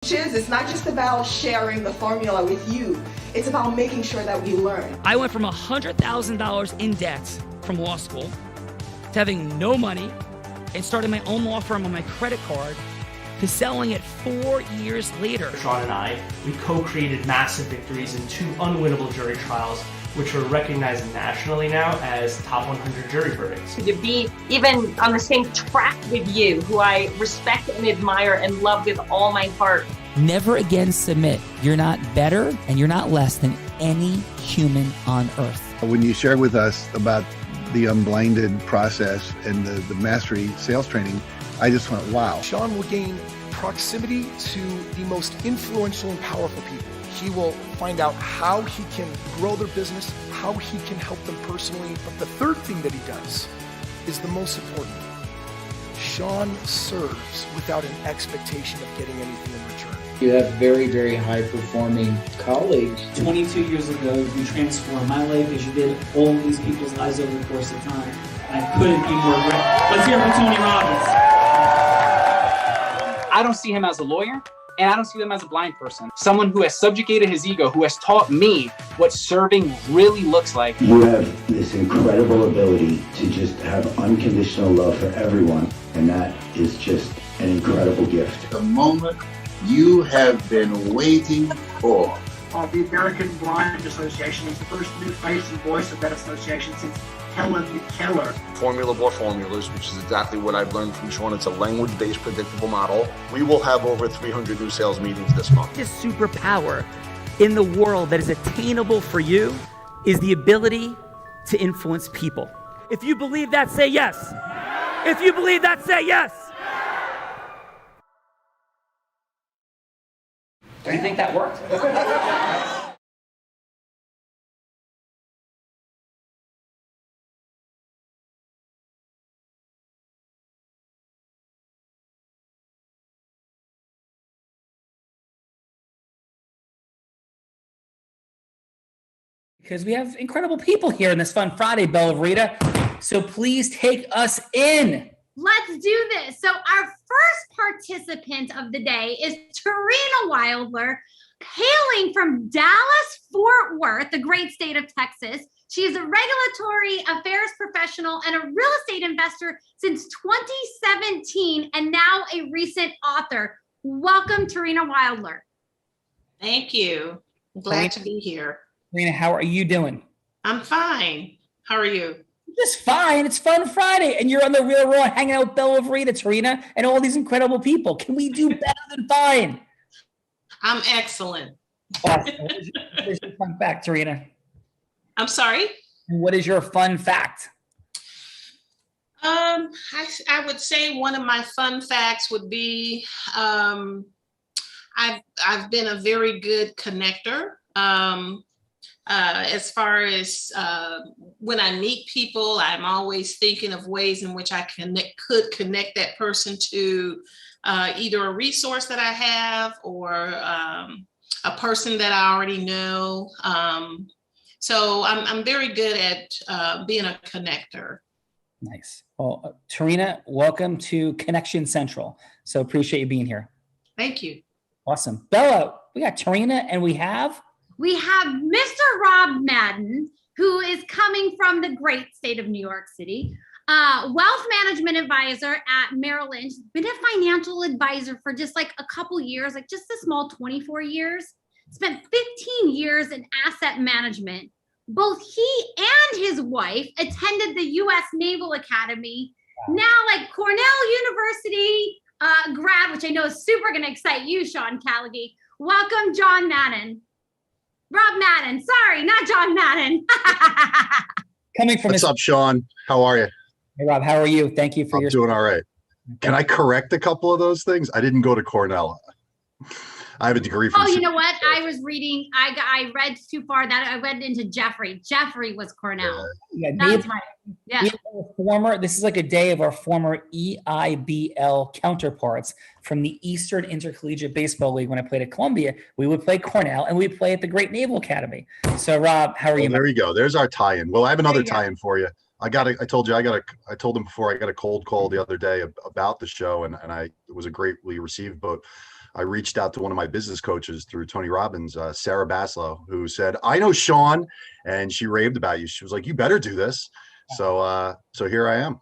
It's not just about sharing the formula with you. It's about making sure that we learn. I went from $100,000 in debt from law school to having no money and starting my own law firm on my credit card to selling it 4 years later. Sean and I, we co-created massive victories in 2 unwinnable jury trials, which are recognized nationally now as top 100 jury verdicts. To be even on the same track with you, who I respect and admire and love with all my heart. Never again submit. You're not better and you're not less than any human on earth. When you shared with us about the Unblinded process and the mastery sales training, I just went, wow. Sean will gain proximity to the most influential and powerful people. He will find out how he can grow their business, how he can help them personally. But the third thing that he does is the most important. Sean serves without an expectation of getting anything in return. You have very, very high-performing colleagues. 22 years ago, you transformed my life as you did all these people's lives over the course of time. I couldn't be more grateful. Let's hear it for Tony Robbins. I don't see him as a lawyer, and I don't see him as a blind person. Someone who has subjugated his ego, who has taught me what serving really looks like. You have this incredible ability to just have unconditional love for everyone, and that is just an incredible gift. The moment you have been waiting for. The American Blind Association is the first new face and voice of that association since Helen Keller. Formula for formulas, which is exactly what I've learned from Sean. It's a language-based predictable model. We will have over 300 new sales meetings this month. This superpower in the world that is attainable for you is the ability to influence people. If you believe that, say yes. If you believe that, say yes. Do you think that worked? Because we have incredible people here in this fun Friday, Bella Rita. So please take us in. Let's do this. So our first participant of the day is Tarina Wildler, hailing from Dallas, Fort Worth, the great state of Texas. She is a regulatory affairs professional and a real estate investor since 2017, and now a recent author. Welcome, Tarina Wildler. Thank you. I'm glad to be here. Tarina, how are you doing? I'm fine. How are you? Just fine. It's Fun Friday, and you're on the Real Raw hanging out with Bella Rita, Tarina, and all these incredible people. Can we do better than fine? I'm excellent. Awesome. What is your fun fact, Tarina? I'm sorry? What is your fun fact? I would say one of my fun facts would be I've been a very good connector. As far as when I meet people, I'm always thinking of ways in which I could connect that person to either a resource that I have or a person that I already know. So I'm very good at being a connector. Nice. Well, Tarina, welcome to Connection Central. So appreciate you being here. Thank you. Awesome. Bella, we got Tarina and we have Mr. Rob Madden, who is coming from the great state of New York City, wealth management advisor at Merrill Lynch, been a financial advisor for just like a couple years, like just a small 24 years, spent 15 years in asset management. Both he and his wife attended the U.S. Naval Academy, now like Cornell University grad, which I know is super going to excite you, Sean Callaghy. Welcome, John Madden. Rob Madden. Sorry, not John Madden. Coming from What's up, Sean? How are you? Hey, Rob, how are you? Thank you for I'm doing all right. Can I correct a couple of those things? I didn't go to Cornell. I have a degree from. Oh, you know what? I was reading. I read too far. That I went into Jeffrey. Jeffrey was Cornell. Yeah, that's right. Yeah. This is like a day of our former EIBL counterparts from the Eastern Intercollegiate Baseball League. When I played at Columbia, we would play Cornell and we'd play at the Great Naval Academy. So, Rob, how are you? There you go. There's our tie-in. Well, I have another tie-in for you. I told them before I got a cold call the other day about the show, and it was a greatly received. But I reached out to one of my business coaches through Tony Robbins, Sarah Baslow, who said, I know Sean, and she raved about you. She was like, you better do this. So here I am.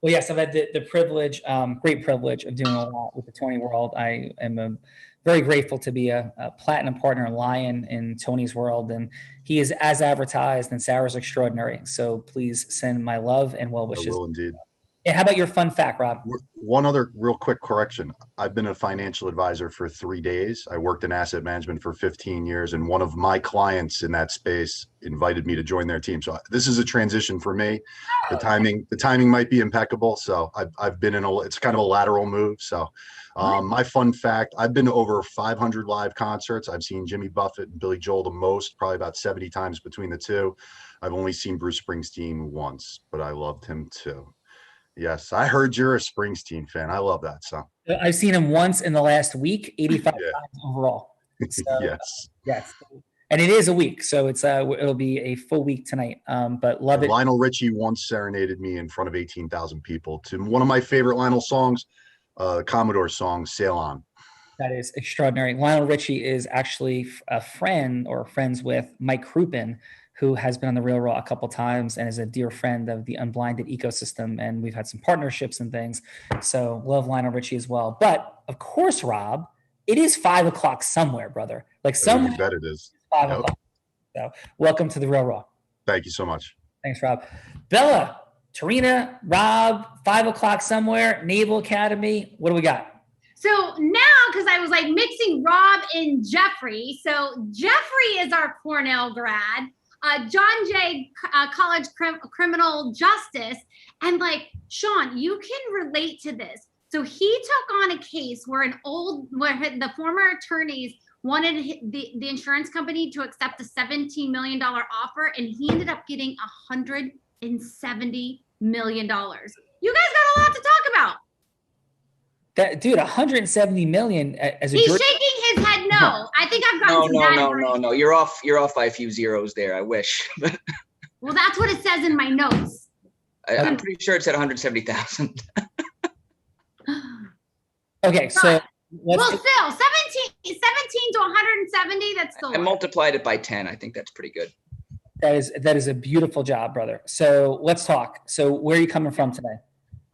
Well, yes, I've had the privilege, great privilege of doing a lot with the Tony world. I am very grateful to be a platinum partner Lion in Tony's world, and he is as advertised, and Sarah's extraordinary. So please send my love and well wishes. I will indeed. And how about your fun fact, Rob? One other real quick correction. I've been a financial advisor for 3 days. I worked in asset management for 15 years, and one of my clients in that space invited me to join their team. So this is a transition for me. The timing might be impeccable. So I've been it's kind of a lateral move. So my fun fact, I've been to over 500 live concerts. I've seen Jimmy Buffett and Billy Joel the most, probably about 70 times between the two. I've only seen Bruce Springsteen once, but I loved him too. Yes, I heard you're a Springsteen fan. I love that song. I've seen him once in the last week, 85 times overall. So, yes. And it is a week, so it'll be a full week tonight. But love it. Lionel Richie once serenaded me in front of 18,000 people to one of my favorite Lionel songs, Commodore song, Sail On. That is extraordinary. Lionel Richie is actually a friend or friends with Mike Crouppen, who has been on The Real Raw a couple times and is a dear friend of the Unblinded ecosystem. And we've had some partnerships and things. So love Lionel Richie as well. But of course, Rob, it is 5 o'clock somewhere, brother. Like somewhere. You bet it is. 5 o'clock. So welcome to The Real Raw. Thank you so much. Thanks, Rob. Bella, Tarina, Rob, 5 o'clock somewhere, Naval Academy. What do we got? So now, because I was like mixing Rob and Jeffrey. So Jeffrey is our Cornell grad. John Jay, college criminal justice. And like, Sean, you can relate to this. So he took on a case where the former attorneys wanted the insurance company to accept a $17 million offer, and he ended up getting $170 million. You guys got a lot to talk about. That dude, 170 million as a He's shaking his head no. I think I've gotten No. You're off by a few zeros there. I wish. Well, that's what it says in my notes. I'm pretty sure it said 170,000. Okay, so well, still 17 to 170. That's still. I multiplied it by 10. I think that's pretty good. That is a beautiful job, brother. So let's talk. So where are you coming from today?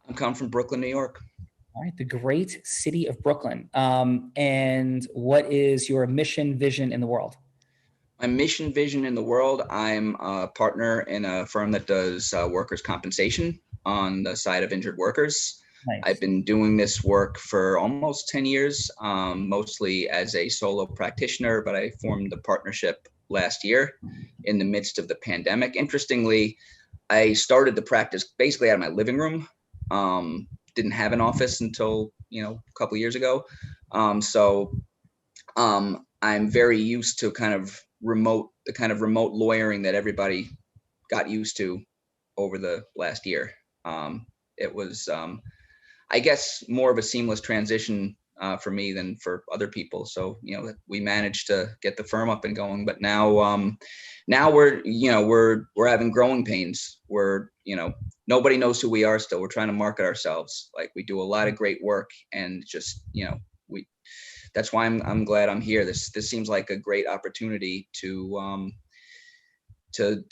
I'm coming from Brooklyn, New York. All right, the great city of Brooklyn. And what is your mission, vision in the world? My mission, vision in the world, I'm a partner in a firm that does workers' compensation on the side of injured workers. Nice. I've been doing this work for almost 10 years, mostly as a solo practitioner, but I formed the partnership last year in the midst of the pandemic. Interestingly, I started the practice basically out of my living room. Didn't have an office until, a couple of years ago. So I'm very used to the kind of remote lawyering that everybody got used to over the last year. It was, I guess, more of a seamless transition for me than for other people. So, we managed to get the firm up and going, but now we're having growing pains. We're, nobody knows who we are still. We're trying to market ourselves. Like, we do a lot of great work, and just, that's why I'm glad I'm here. This seems like a great opportunity to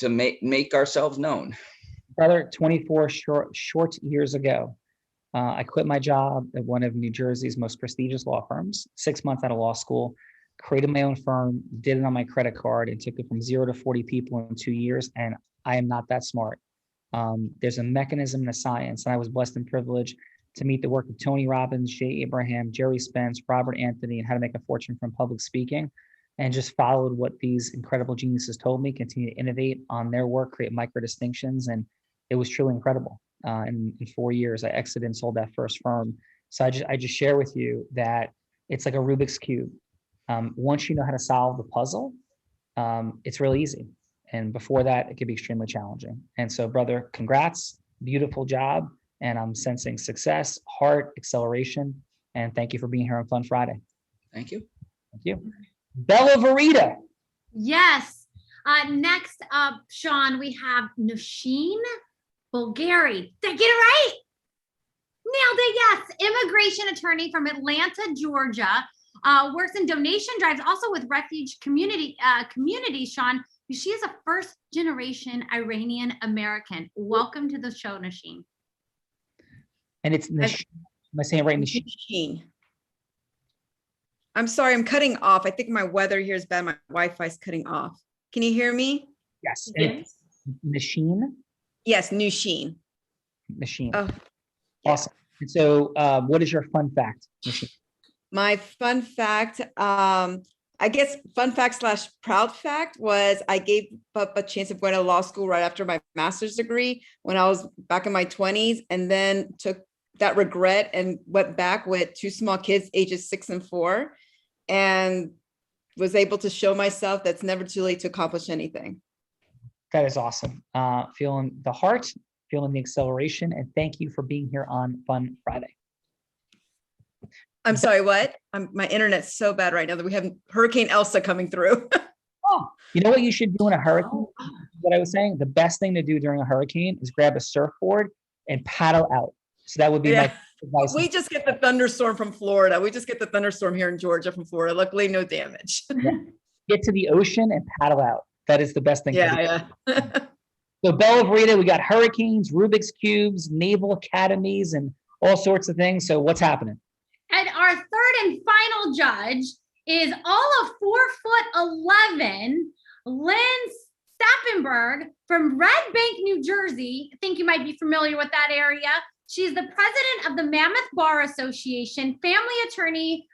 make ourselves known. Brother, 24 short years ago, I quit my job at one of New Jersey's most prestigious law firms, 6 months out of law school, created my own firm, did it on my credit card, and took it from 0 to 40 people in 2 years. And I am not that smart. There's a mechanism and a science. And I was blessed and privileged to meet the work of Tony Robbins, Jay Abraham, Jerry Spence, Robert Anthony, and how to make a fortune from public speaking, and just followed what these incredible geniuses told me, continue to innovate on their work, create micro distinctions. And it was truly incredible. In 4 years, I exited and sold that first firm. So I just share with you that it's like a Rubik's Cube. Once you know how to solve the puzzle, it's really easy. And before that, it can be extremely challenging. And so, brother, congrats, beautiful job. And I'm sensing success, heart, acceleration. And thank you for being here on Fun Friday. Thank you. Thank you. Bella Verita. Yes. Next up, Sean, we have Nosheen Bulgari. Did I get it right? Nailed it, yes. Immigration attorney from Atlanta, Georgia. works in donation drives also with refuge communities, Sean. She is a first-generation Iranian American. Welcome to the show, Nasheen. And it's Nasheen. Am I saying it right? Nasheen. I'm sorry, I'm cutting off. I think my weather here is bad. My Wi-Fi is cutting off. Can you hear me? Yes. Nasheen? Yes, Nasheen. Nasheen. Oh, awesome. And so what is your fun fact, Nasheen? My fun fact, I guess fun fact / proud fact was I gave up a chance of going to law school right after my master's degree when I was back in my 20s, and then took that regret and went back with 2 small kids, ages 6 and 4, and was able to show myself that's never too late to accomplish anything. That is awesome. Feeling the heart, feeling the acceleration, and thank you for being here on Fun Friday. I'm sorry, what? My internet's so bad right now that we have Hurricane Elsa coming through. Oh, you know what you should do in a hurricane? What I was saying, the best thing to do during a hurricane is grab a surfboard and paddle out. So that would be my advice. We just get the thunderstorm from Florida. We just get the thunderstorm here in Georgia from Florida. Luckily, no damage. Yeah. Get to the ocean and paddle out. That is the best thing. Yeah. So Bella Verita, we got hurricanes, Rubik's Cubes, naval academies, and all sorts of things. So what's happening? And our third and final judge is all of 4'11", Lynn Stappenberg from Red Bank, New Jersey. I think you might be familiar with that area. She's the president of the Mammoth Bar Association, family attorney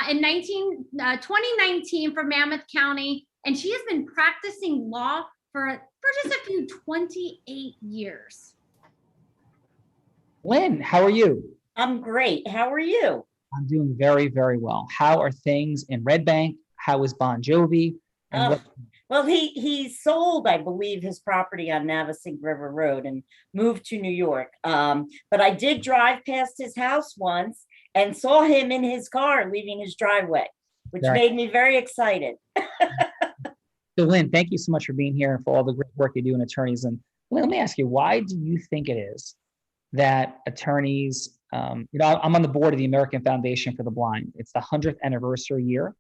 in 2019 for Mammoth County. And she has been practicing law for just a few 28 years. Lynn, how are you? I'm great. How are you? I'm doing very, very well. How are things in Red Bank? How is Bon Jovi? And well, he sold, I believe, his property on Navesink River Road and moved to New York. But I did drive past his house once and saw him in his car leaving his driveway, which made me very excited. So Lynn, thank you so much for being here and for all the great work you do in attorneys. And Lynn, let me ask you, why do you think it is that attorneys, I'm on the board of the American Foundation for the Blind. It's the 100th anniversary year.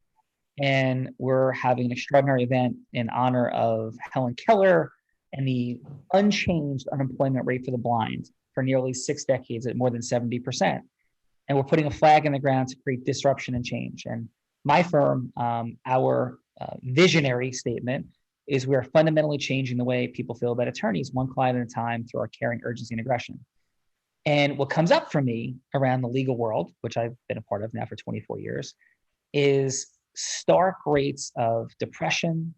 And we're having an extraordinary event in honor of Helen Keller and the unchanged unemployment rate for the blind for nearly 6 decades at more than 70%. And we're putting a flag in the ground to create disruption and change. And my firm, our visionary statement is we're fundamentally changing the way people feel about attorneys, one client at a time, through our caring, urgency, and aggression. And what comes up for me around the legal world, which I've been a part of now for 24 years, is stark rates of depression,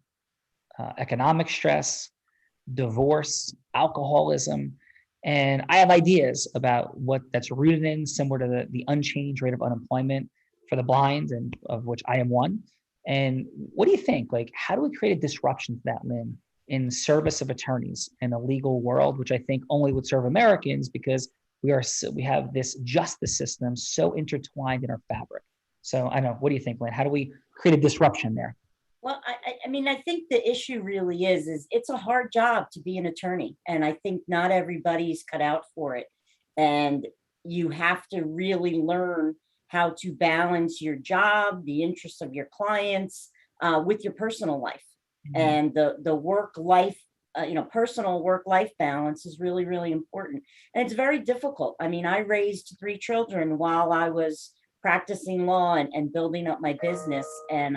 economic stress, divorce, alcoholism. And I have ideas about what that's rooted in, similar to the unchanged rate of unemployment for the blind, and of which I am one. And what do you think? Like, how do we create a disruption to that, Lynn, in service of attorneys in a legal world, which I think only would serve Americans because we have this justice system so intertwined in our fabric. So I don't know, what do you think, Lynn? How do we create a disruption there? Well, I mean, I think the issue really is it's a hard job to be an attorney. And I think not everybody's cut out for it. And you have to really learn how to balance your job, the interests of your clients, with your personal life. Mm-hmm. And the work-life, personal work-life balance is really, really important. And it's very difficult. I mean, I raised 3 children while I was practicing law and building up my business. And,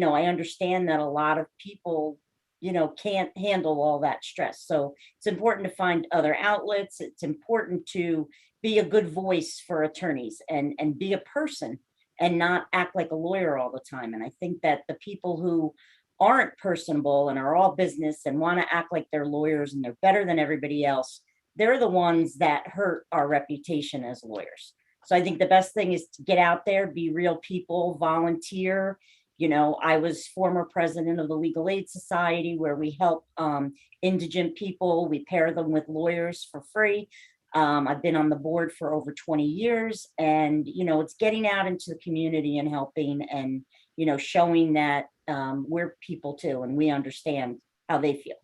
I understand that a lot of people, can't handle all that stress. So it's important to find other outlets. It's important to be a good voice for attorneys and be a person and not act like a lawyer all the time. And I think that the people who aren't personable and are all business and want to act like they're lawyers and they're better than everybody else, they're the ones that hurt our reputation as lawyers. So I think the best thing is to get out there, be real people, volunteer. I was former president of the Legal Aid Society, where we help indigent people. We pair them with lawyers for free. I've been on the board for over 20 years, and, it's getting out into the community and helping and, showing that we're people too, and we understand how they feel.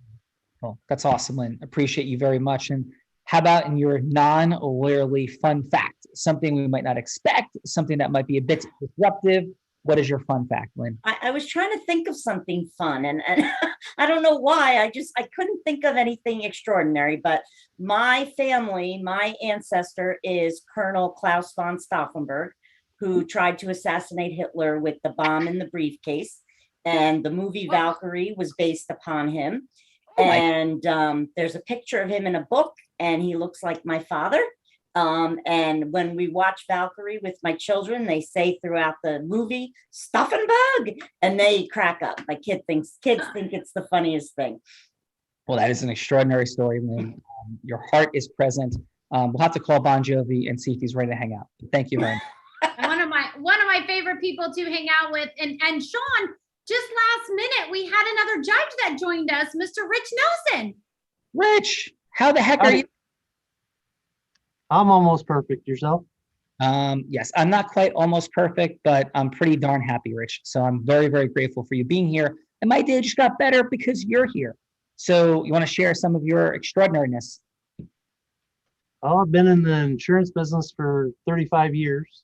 Well, that's awesome, Lynn. Appreciate you very much. And how about in your non-lawyerly fun fact, something we might not expect, something that might be a bit disruptive? What is your fun fact, Lynn? I was trying to think of something fun, and I don't know why. I couldn't think of anything extraordinary, but my family, my ancestor is Colonel Klaus von Stauffenberg, who tried to assassinate Hitler with the bomb in the briefcase. And the movie Valkyrie was based upon him. And there's a picture of him in a book, and he looks like my father. And when we watch Valkyrie with my children, they say throughout the movie, Stauffenberg, and they crack up. My kids think it's the funniest thing. Well, that is an extraordinary story, Lynn. Your heart is present. We'll have to call Bon Jovi and see if he's ready to hang out. Thank you, Lynn. One of my favorite people to hang out with, and Sean, just last minute, we had another judge that joined us, Mr. Rich Nelson. Rich, how the heck are you? I'm almost perfect. Yourself? Yes, I'm not quite almost perfect, but I'm pretty darn happy, Rich. So I'm very, very grateful for you being here. And my day just got better because you're here. So you want to share some of your extraordinariness? Oh, I've been in the insurance business for 35 years.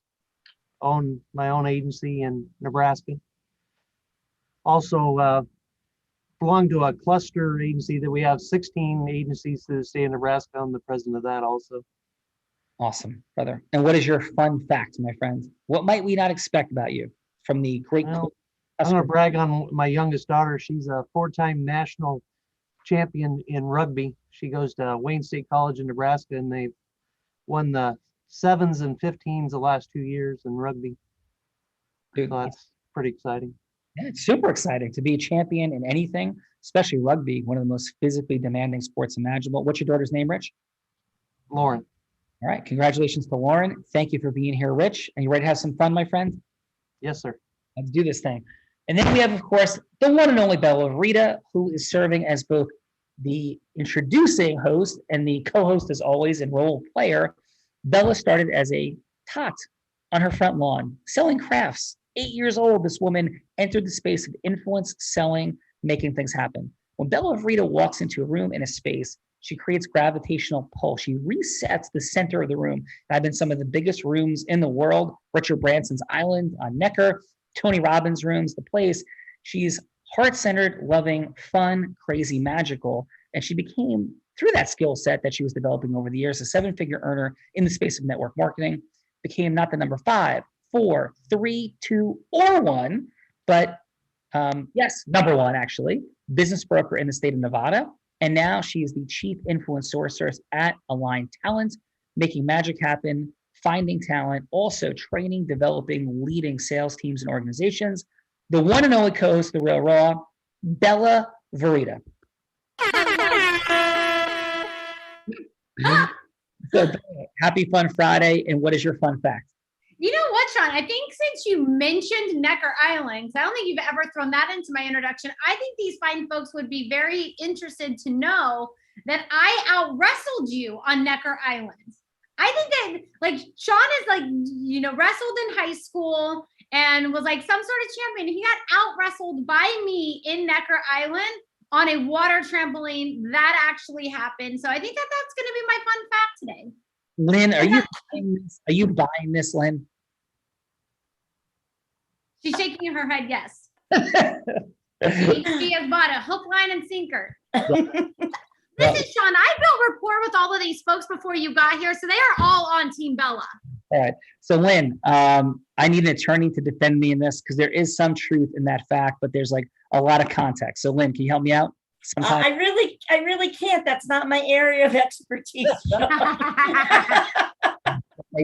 Own my own agency in Nebraska. Also belong to a cluster agency that we have 16 agencies to the state of Nebraska. I'm the president of that also. Awesome, brother. And what is your fun fact, my friend? What might we not expect about you from the great? Well, I'm going to brag on my youngest daughter. She's a 4-time national champion in rugby. She goes to Wayne State College in Nebraska, and they've won the 7s and 15s the last 2 years in rugby. So that's pretty exciting. Yeah, it's super exciting to be a champion in anything, especially rugby, one of the most physically demanding sports imaginable. What's your daughter's name, Rich? Lauren. All right. Congratulations to Lauren. Thank you for being here, Rich. And you ready to have some fun, my friend? Yes, sir. Let's do this thing. And then we have, of course, the one and only Bella Rita, who is serving as both the introducing host and the co-host, as always, and role player. Bella started as a tot on her front lawn, selling crafts. 8 years old, this woman entered the space of influence, selling, making things happen. When Bella Rita walks into a room, in a space, she creates gravitational pull. She resets the center of the room. I've been in some of the biggest rooms in the world, Richard Branson's Island on Necker, Tony Robbins' rooms, the place. She's heart-centered, loving, fun, crazy, magical. And she became, through that skill set that she was developing over the years, a 7-figure earner in the space of network marketing, became not the number 5, 4, 3, 2, or 1, but yes, number 1, actually, business broker in the state of Nevada. And now she is the chief influence sourcer at Aligned Talent, making magic happen, finding talent, also training, developing, leading sales teams and organizations. The one and only co-host, The Real Raw, Bella Verita. So, happy Fun Friday. And what is your fun fact? You know what, Sean? I think since you mentioned Necker Islands, I don't think you've ever thrown that into my introduction. I think these fine folks would be very interested to know that I out-wrestled you on Necker Islands. I think that, like, Sean is, like, you know, wrestled in high school and was, like, some sort of champion. He got out-wrestled by me in Necker Island on a water trampoline. That actually happened. So I think that that's going to be my fun fact today. Lynn, are you buying this, Lynn? She's shaking her head, yes. She has bought a hook, line, and sinker. Listen, Sean, I built rapport with all of these folks before you got here, so they are all on Team Bella. All right. So, Lynn, I need an attorney to defend me in this because there is some truth in that fact, but there's like a lot of context. So, Lynn, can you help me out? I really can't. That's not my area of expertise. Thank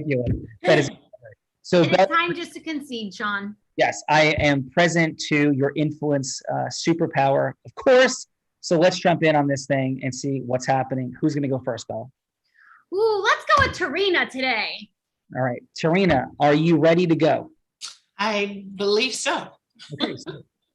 you, Lynn. That is so. It's time just to concede, Sean. Yes, I am present to your influence superpower, of course. So let's jump in on this thing and see what's happening. Who's going to go first, Bella? Ooh, let's go with Tarina today. All right, Tarina, are you ready to go? I believe so. Okay,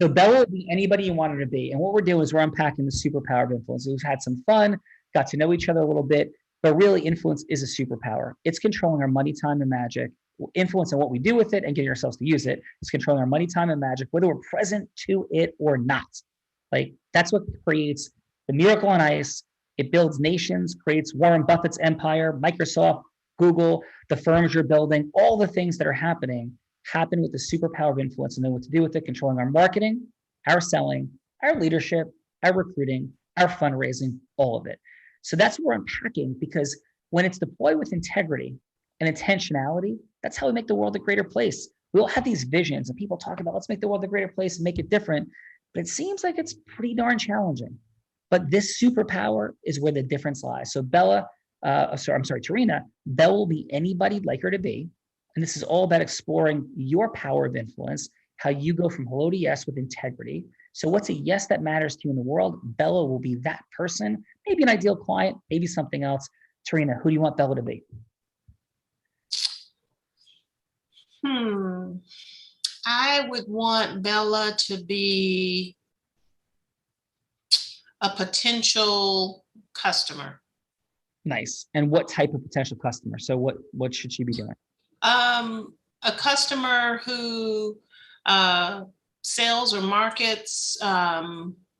so Bella would be anybody you want her to be. And what we're doing is we're unpacking the superpower of influence. We've had some fun, got to know each other a little bit, but really influence is a superpower. It's controlling our money, time, and magic. Influence on what we do with it and getting ourselves to use it. It's controlling our money, time, and magic, whether we're present to it or not. Like, that's what creates the miracle on ice. It builds nations, creates Warren Buffett's empire, Microsoft, Google, the firms you're building, all the things that are happening happen with the superpower of influence and know what to do with it, controlling our marketing, our selling, our leadership, our recruiting, our fundraising, all of it. So that's what we're unpacking, because when it's deployed with integrity and intentionality, that's how we make the world a greater place. We all have these visions and people talk about, let's make the world a greater place and make it different. But it seems like it's pretty darn challenging. But this superpower is where the difference lies. So Tarina, Bella will be anybody you'd like her to be. And this is all about exploring your power of influence, how you go from hello to yes with integrity. So what's a yes that matters to you in the world? Bella will be that person, maybe an ideal client, maybe something else. Tarina, who do you want Bella to be? I would want Bella to be a potential customer. Nice. And what type of potential customer? So what should she be doing? A customer who sells or markets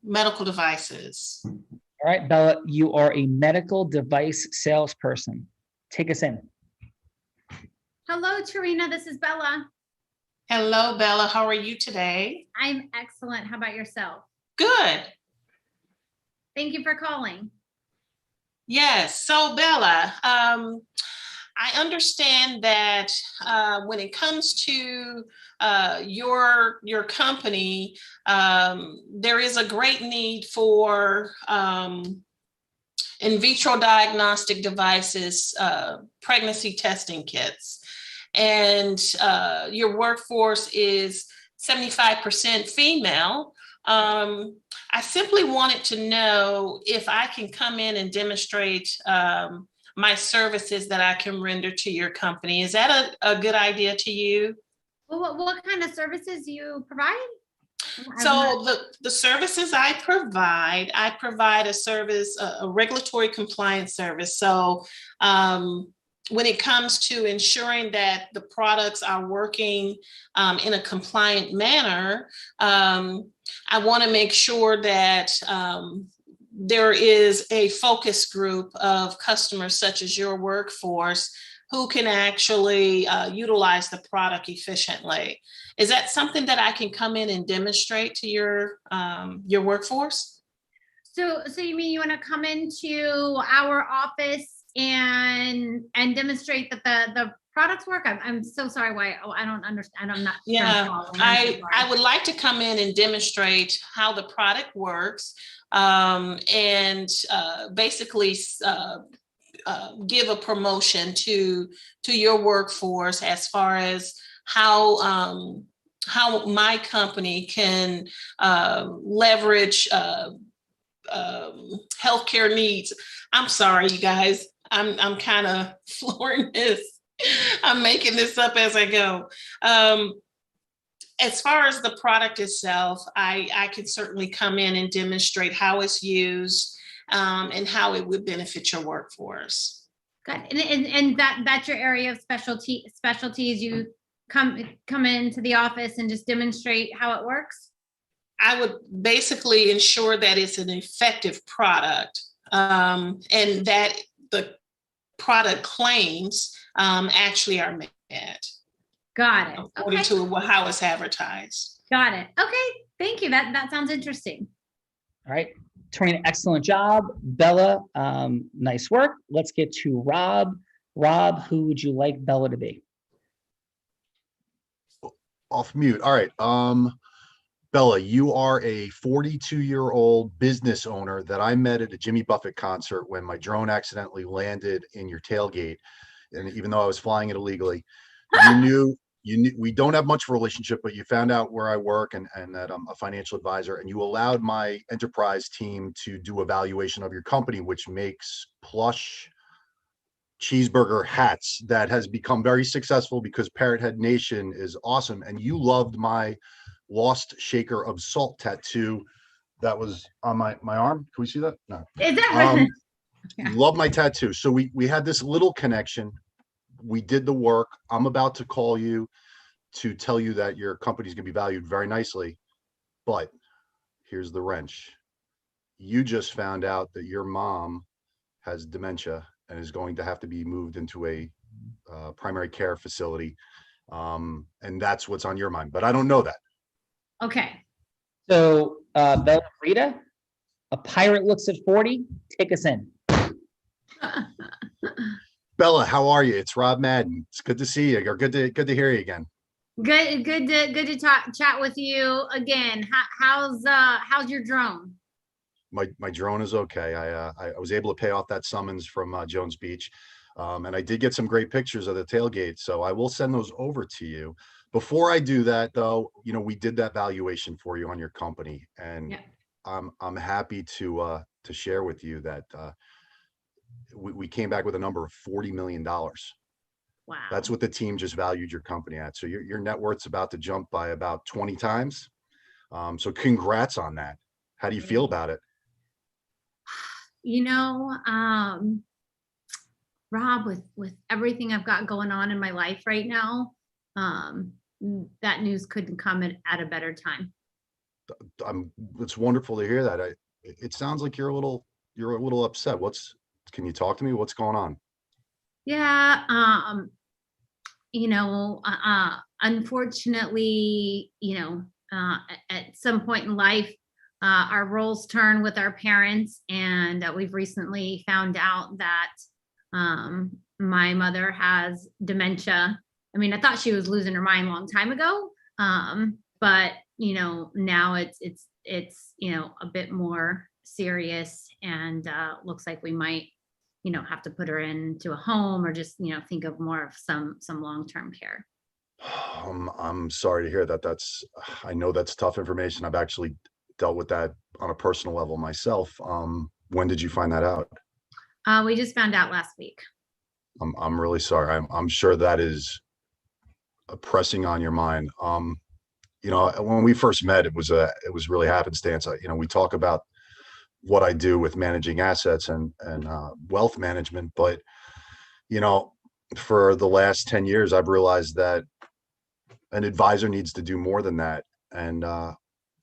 medical devices. All right, Bella, you are a medical device salesperson. Take us in. Hello, Tarina. This is Bella. Hello, Bella. How are you today? I'm excellent. How about yourself? Good. Thank you for calling. Yes. So, Bella, I understand that when it comes to your company, there is a great need for in vitro diagnostic devices, pregnancy testing kits. And your workforce is 75% female. I simply wanted to know if I can come in and demonstrate my services that I can render to your company. Is that a good idea to you? Well, what kind of services do you provide? So the services I provide a service, a regulatory compliance service. So when it comes to ensuring that the products are working in a compliant manner, I want to make sure that there is a focus group of customers such as your workforce who can actually utilize the product efficiently. Is that something that I can come in and demonstrate to your workforce? So you mean you want to come into our office and demonstrate that the products work? I'm so sorry. Why? I don't understand. I'm not. Yeah, I would like to come in and demonstrate how the product works, and basically give a promotion to your workforce as far as how my company can leverage healthcare needs. I'm sorry, you guys. I'm kind of flooring this. I'm making this up as I go. As far as the product itself, I can certainly come in and demonstrate how it's used and how it would benefit your workforce. Good. And that's your area of specialties. You come into the office and just demonstrate how it works? I would basically ensure that it's an effective product and that the product claims actually are met. Got it. According to how it's advertised. Got it. Okay. Thank you. That sounds interesting. All right. Tarina, excellent job. Bella, nice work. Let's get to Rob. Rob, who would you like Bella to be? Off mute. All right. Bella, you are a 42-year-old business owner that I met at a Jimmy Buffett concert when my drone accidentally landed in your tailgate. And even though I was flying it illegally, you knew we don't have much of a relationship, but you found out where I work and that I'm a financial advisor, and you allowed my enterprise team to do evaluation of your company, which makes plush cheeseburger hats that has become very successful because Parrot Head Nation is awesome. And you loved my Lost Shaker of Salt tattoo that was on my arm. Can we see that? No. Is that You love my tattoo. So we had this little connection. We did the work. I'm about to call you to tell you that your company's gonna be valued very nicely. But here's the wrench. You just found out that your mom has dementia and is going to have to be moved into a primary care facility. And that's what's on your mind, but I don't know that. Okay. So, Bella Frida, a pirate looks at 40. Take us in. Bella, how are you? It's Rob Madden. It's good to see you, or good to hear you again. Good to chat with you again. How's your drone? My drone is okay. I was able to pay off that summons from Jones Beach, and I did get some great pictures of the tailgate, so I will send those over to you. Before I do that, though, we did that valuation for you on your company, and yeah. I'm happy to share with you that we came back with a number of $40 million. Wow. That's what the team just valued your company at. So your net worth's about to jump by about 20 times. So congrats on that. How do you feel about it? Rob, with everything I've got going on in my life right now, that news couldn't come at a better time. It's wonderful to hear that. It sounds like you're a little upset. Can you talk to me? What's going on? Yeah. Unfortunately, at some point in life, our roles turn with our parents, and we've recently found out that my mother has dementia. I mean, I thought she was losing her mind a long time ago, but now it's a bit more serious, and looks like we might have to put her into a home, or just think of more of some long-term care. I'm sorry to hear that. I know that's tough information. I've actually dealt with that on a personal level myself. When did you find that out? We just found out last week. I'm really sorry. I'm sure that is pressing on your mind. When we first met, it was really happenstance. We talk about what I do with managing assets and wealth management, but for the last 10 years, I've realized that an advisor needs to do more than that. And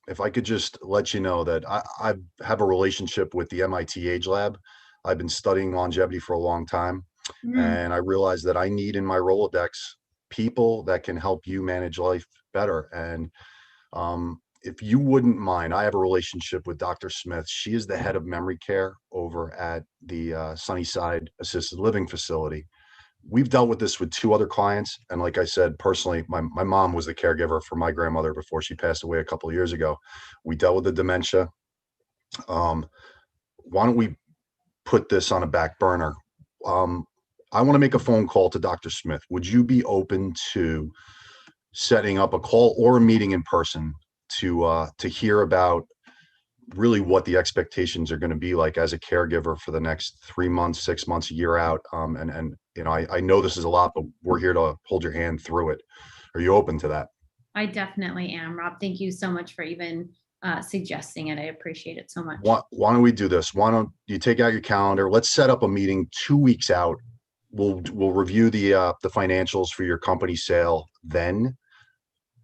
if I could just let you know that I have a relationship with the MIT Age Lab. I've been studying longevity for a long time, and I realized that I need in my Rolodex people that can help you manage life better. And if you wouldn't mind, I have a relationship with Dr. Smith. She is the head of memory care over at the Sunnyside Assisted Living Facility. We've dealt with this with 2 other clients. And like I said, personally, my mom was the caregiver for my grandmother before she passed away a couple of years ago. We dealt with the dementia. Why don't we put this on a back burner? I want to make a phone call to Dr. Smith. Would you be open to setting up a call or a meeting in person to hear about really what the expectations are going to be like as a caregiver for the next 3 months, 6 months, a year out? I know this is a lot, but we're here to hold your hand through it. Are you open to that? I definitely am, Rob. Thank you so much for even suggesting it. I appreciate it so much. Why don't we do this? Why don't you take out your calendar? Let's set up a meeting 2 weeks out. We'll review the financials for your company sale then.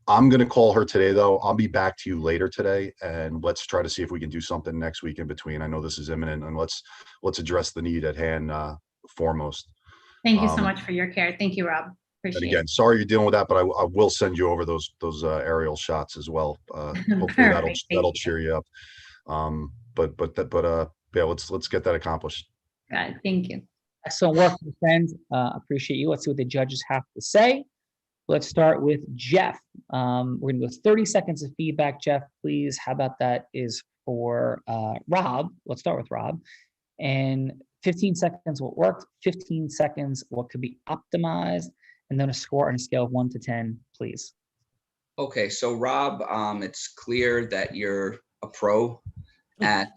I'm going to call her today, though. I'll be back to you later today, and let's try to see if we can do something next week in between. I know this is imminent, and let's address the need at hand foremost. Thank you so much for your care. Thank you, Rob. Appreciate and again, it. sorry you're dealing with that, but I will send you over those aerial shots as well. Hopefully that'll cheer you up. Yeah, let's get that accomplished. Got it. Thank you. Excellent work, my friends. Appreciate you. Let's see what the judges have to say. Let's start with Jeff. We're going to go 30 seconds of feedback, Jeff, please. How about that is for Rob? Let's start with Rob. And 15 seconds what worked, 15 seconds what could be optimized, and then a score on a scale of 1 to 10, please. Okay, so Rob, it's clear that you're a pro at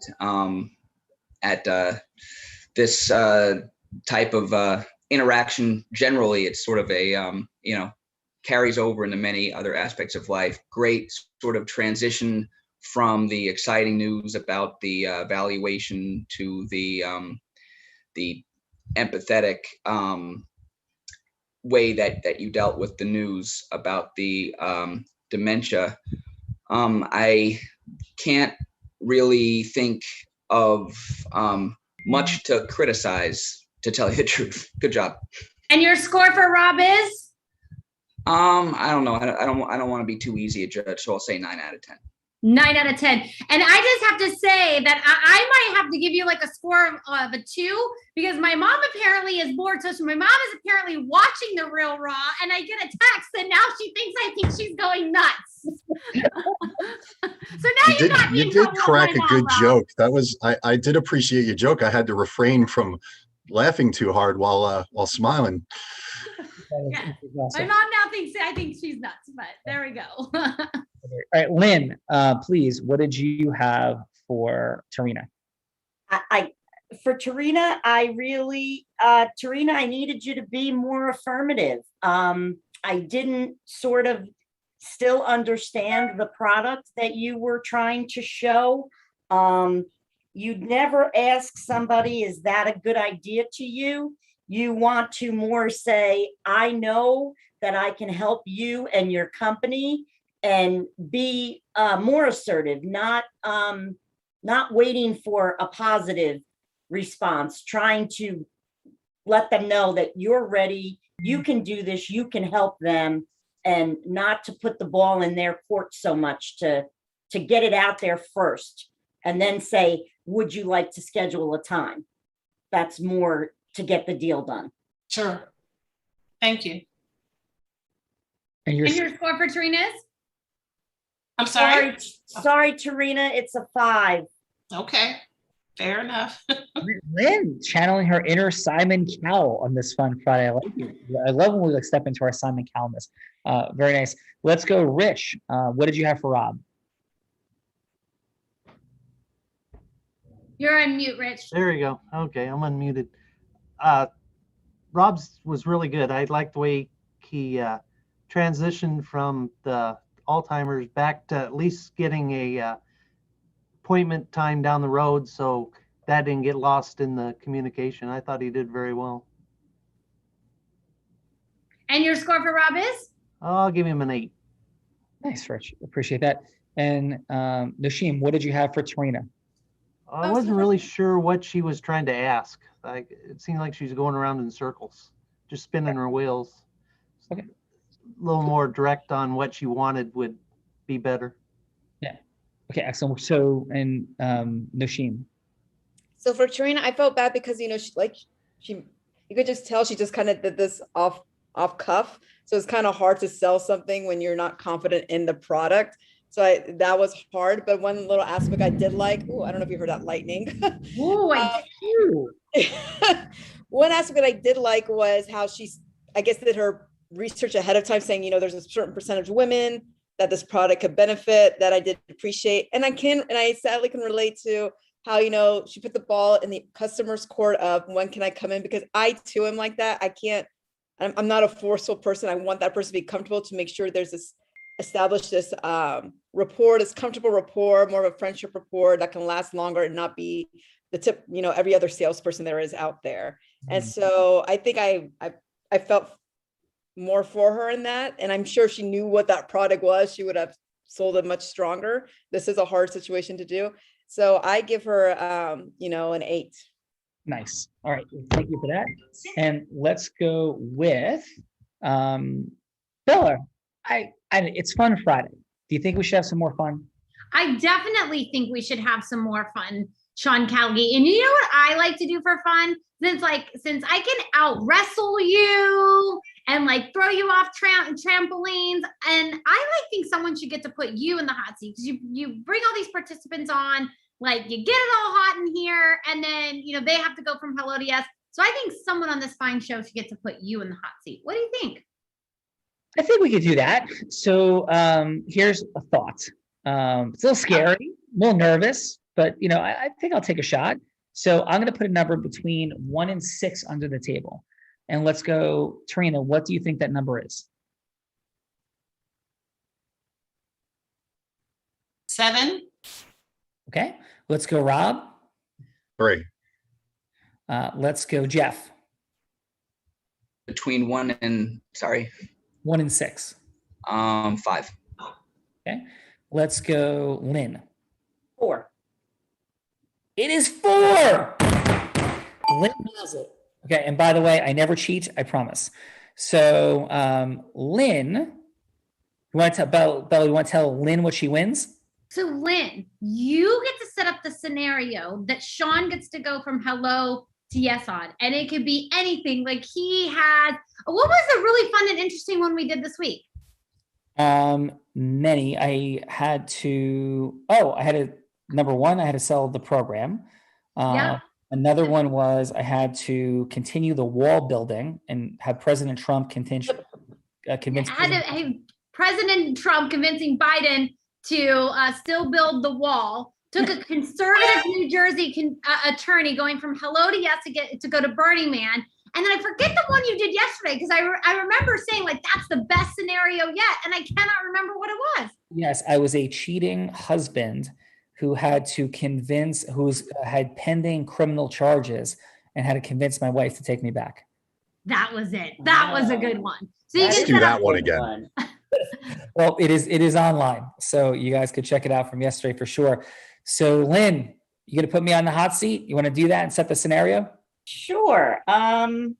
this type of interaction. Generally, it's sort of a carries over into many other aspects of life. Great sort of transition from the exciting news about the valuation to the empathetic way that you dealt with the news about the dementia. I can't really think of much to criticize, to tell you the truth. Good job. And your score for Rob is? I don't know. I don't want to be too easy a judge, so I'll say 9 out of 10. 9 out of 10. And I just have to say that I might have to give you like a score of a 2 because my mom apparently is bored. So my mom is apparently watching The Real Raw, and I get a text, and now she thinks I think she's going nuts. So now you did crack a good joke. That was I did appreciate your joke. I had to refrain from laughing too hard while smiling. Yeah. My mom now thinks I think she's nuts, but there we go. All right, Lynn, please, what did you have for Tarina? For Tarina, Tarina, I needed you to be more affirmative. I didn't sort of still understand the product that you were trying to show. You'd never ask somebody, is that a good idea to you? You want to more say, I know that I can help you and your company, and be more assertive, not waiting for a positive response, trying to let them know that you're ready, you can do this, you can help them, and not to put the ball in their court so much, to get it out there first and then say, would you like to schedule a time? That's more to get the deal done. Sure. Thank you. And your score for Tarina is? I'm sorry. Sorry, Tarina, it's a 5. Okay. Fair enough. Lynn channeling her inner Simon Cowell on this fun Friday. I like it. I love when we like step into our Simon Cowellness. Very nice. Let's go, Rich. What did you have for Rob? You're on mute, Rich. There you go. Okay, I'm unmuted. Rob's was really good. I like the way he transitioned from the Alzheimer's back to at least getting a appointment time down the road, so that didn't get lost in the communication. I thought he did very well. And your score for Rob is? I'll give him an 8. Nice, Rich. Appreciate that. And Nashim, what did you have for Tarina? I wasn't really sure what she was trying to ask. Like, it seemed like she's going around in circles, just spinning her wheels. Okay. A little more direct on what she wanted would be better. Yeah. Okay, excellent. So, and Nashim. So for Tarina, I felt bad because, you could just tell she just kind of did this off cuff. So it's kind of hard to sell something when you're not confident in the product. So that was hard. But one little aspect I did like, I don't know if you heard that lightning. I do. One aspect I did like was how I guess, did her research ahead of time, saying, there's a certain percentage of women that this product could benefit, that I did appreciate. And I sadly can relate to how, she put the ball in the customer's court of when can I come in, because I too am like that. I'm not a forceful person. I want that person to be comfortable, to make sure there's this rapport, this comfortable rapport, more of a friendship rapport that can last longer and not be the tip, every other salesperson there is out there. Mm-hmm. And so I think I felt more for her in that. And I'm sure she knew what that product was. She would have sold it much stronger. This is a hard situation to do. So I give her, an 8. Nice. All right. Thank you for that. And let's go with Bella. It's Fun Friday. Do you think we should have some more fun? I definitely think we should have some more fun, Sean Calgi. And you know what I like to do for fun? Since I can out wrestle you and throw you off trampolines, and I think someone should get to put you in the hot seat, because you bring all these participants on, you get it all hot in here, and then they have to go from hello to yes. So I think someone on this fine show should get to put you in the hot seat. What do you think? I think we could do that. So here's a thought. It's a little scary, a little nervous, but I think I'll take a shot. So I'm going to put a number between 1 and 6 under the table. And let's go, Tarina, what do you think that number is? 7. Okay. Let's go, Rob. 3. Let's go, Jeff. Between 1 and 6. 5. Okay. Let's go, Lynn. 4. It is 4. Lynn does it. Okay. And by the way, I never cheat. I promise. So, Lynn, you want to tell Bella? You want to tell Lynn what she wins? So Lynn, you get to set up the scenario that Sean gets to go from hello to yes on, and it could be anything. Like he had, what was a really fun and interesting one we did this week? Many. I had to number one, I had to sell the program. Yeah. Another one was I had to continue the wall building and have President Trump convince President Trump convincing Biden to still build the wall. Took a conservative New Jersey attorney going from hello to yes to go to Burning Man. And then I forget the one you did yesterday, because I remember saying like, that's the best scenario yet. And I cannot remember what it was. Yes, I was a cheating husband who had had pending criminal charges and had to convince my wife to take me back. That was it. That was a good one. So you Let's can do set that up one again. Well, it is online, so you guys could check it out from yesterday for sure. So Lynn, you gonna put me on the hot seat? You want to do that and set the scenario? Sure. I'm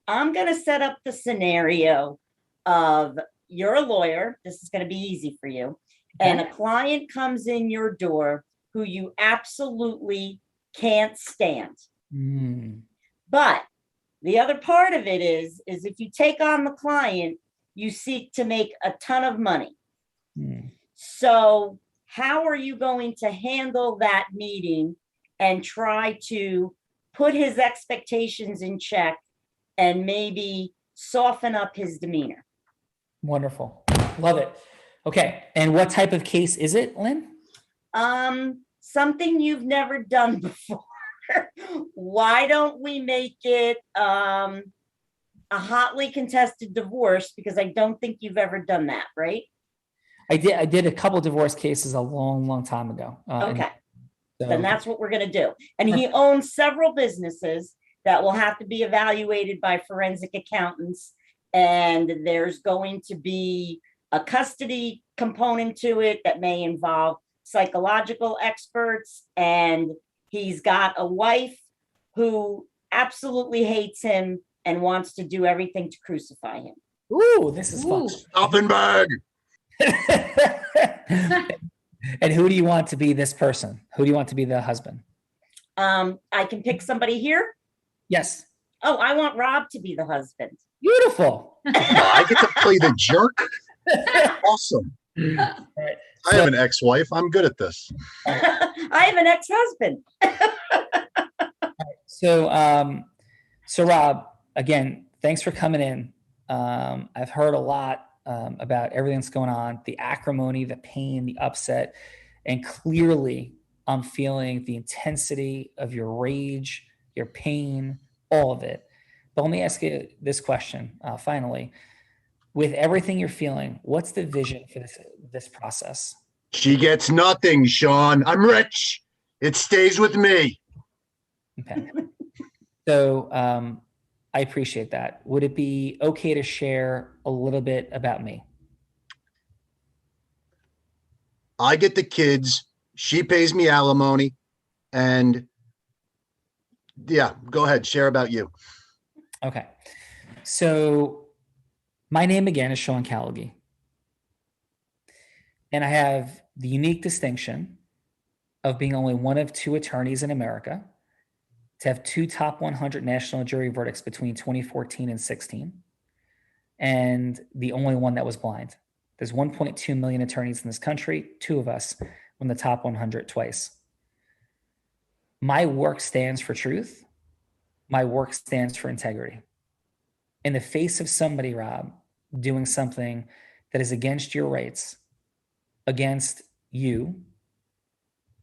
going to set up the scenario of you're a lawyer. This is going to be easy for you. And a client comes in your door who you absolutely can't stand. But the other part of it is if you take on the client, you seek to make a ton of money. So how are you going to handle that meeting and try to put his expectations in check and maybe soften up his demeanor? Wonderful. Love it. Okay. And what type of case is it, Lynn? Something you've never done before. Why don't we make it a hotly contested divorce? Because I don't think you've ever done that, right? I did a couple divorce cases a long time ago. Okay. So, then that's what we're going to do. And he owns several businesses that will have to be evaluated by forensic accountants. And there's going to be a custody component to it that may involve psychological experts. And he's got a wife who absolutely hates him and wants to do everything to crucify him. Ooh, this is fun. Shopping bag. And who do you want to be this person? Who do you want to be the husband? I can pick somebody here. Yes. Oh, I want Rob to be the husband. Beautiful. I get to play the jerk. Awesome. Right. I have an ex-wife. I'm good at this. I have an ex-husband. So Rob, again, thanks for coming in. I've heard a lot about everything that's going on, the acrimony, the pain, the upset, and clearly I'm feeling the intensity of your rage, your pain, all of it. But let me ask you this question, finally. With everything you're feeling, what's the vision for this process? She gets nothing, Sean. I'm rich. It stays with me. Okay. So I appreciate that. Would it be okay to share a little bit about me? I get the kids. She pays me alimony. And yeah, go ahead. Share about you. Okay. So my name again is Sean Callaghy. And I have the unique distinction of being only one of two attorneys in America to have two top 100 national jury verdicts between 2014 and 16, and the only one that was blind. There's 1.2 million attorneys in this country. Two of us won the top 100 twice. My work stands for truth. My work stands for integrity. In the face of somebody, Rob, doing something that is against your rights, against you,